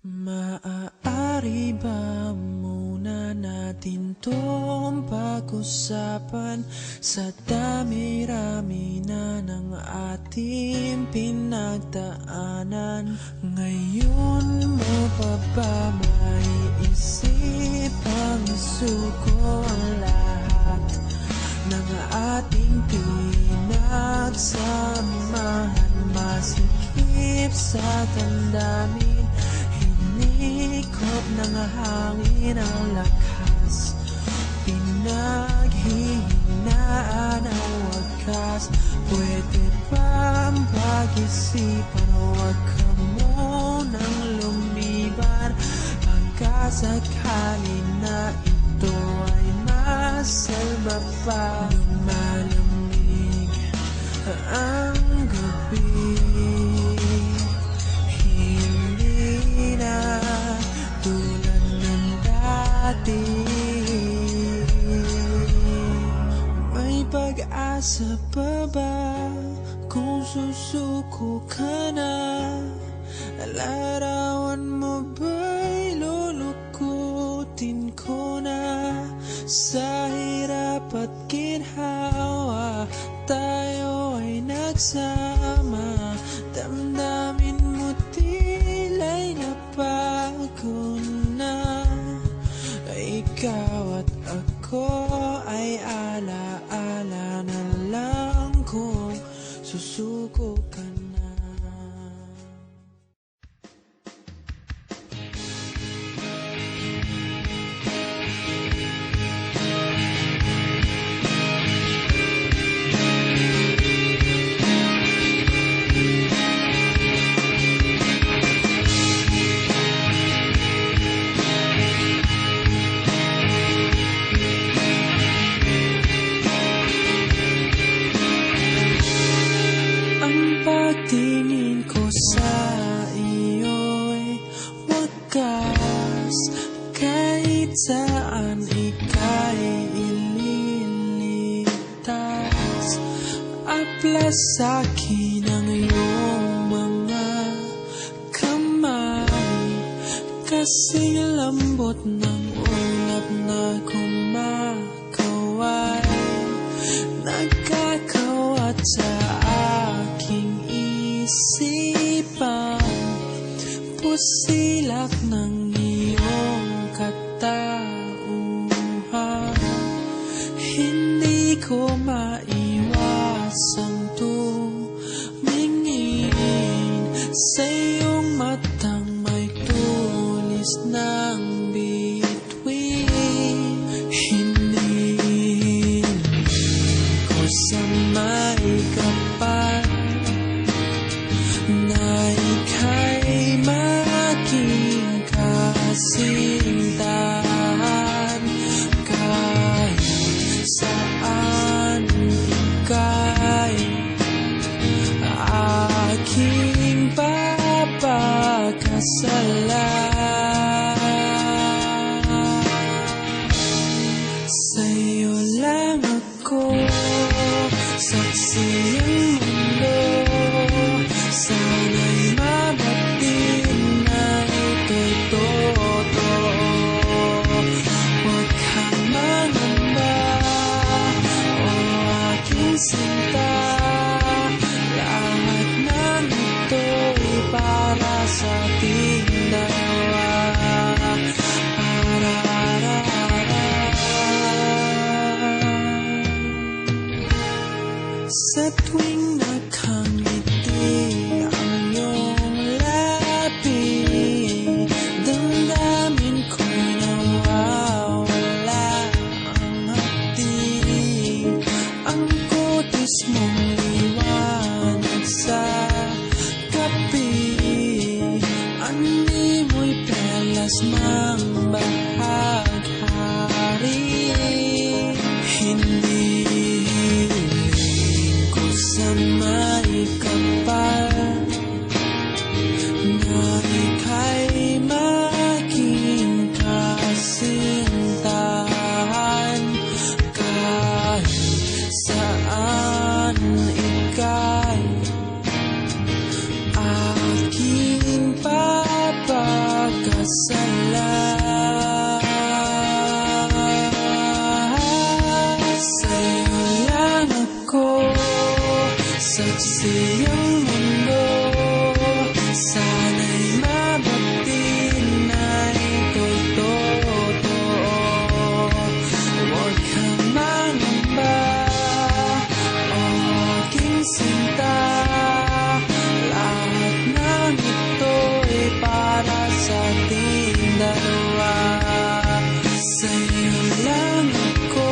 Maaari ba muna natin tong pag-usapan sa dami-rami na ng ating pinagdaanan? Ngayon mo pa ba maiisip ang isuko ang lahat ng ating pinagsamahan? Masikip sa damdamin, hinikot ng hangin ang lakas, pinaghihinaan ang wagas. Pwede bang pag-isipan, huwag ka munang lumiban, pagkasakali na ito ay masalba pa. Lumalamig ang gabi, tulad ng dati. May pag-asa pa ba kung susuko ka na? Larawan mo ba'y lulukutin ko na? Sa hirap at ginhawa tayo ay nagsama, damdamin mo tila'y nabago na. Ikaw at ako ay ala-ala na lang kung susuko ka na. Pagtingin ko sa iyo'y wagas, kahit saan ika'y ililitas. Aplas sa'kin ang iyong mga kamay, kasing lambot ng ulap na kumakaway, nagkakawat sa aking isipan, pusilak ng iyong katauhan. Hindi ko maiwasang tumingin sa iyong matang may tulis ng bituin. Hindi ko sa may kapal na ika'y maging kasintahan, kahit saan ika'y aking papakasalan. Sa'yo lang ako, saksi ang mundo. Sana'y mabatin na ito'y totoo. Huwag kang mangamba, o aking sinta, lahat ng ito'y para sa ating dalawa. Sa tuwing nakangiti ang iyong labi, damdamin ko'y nawawala ang hapdi. Ang saksi ang mundo. Sana'y mabati na'y totoo. Huwag kang mangamba, aking sinta. Lahat ng ito'y para sa ating dalawa. Sa'yo lang ako,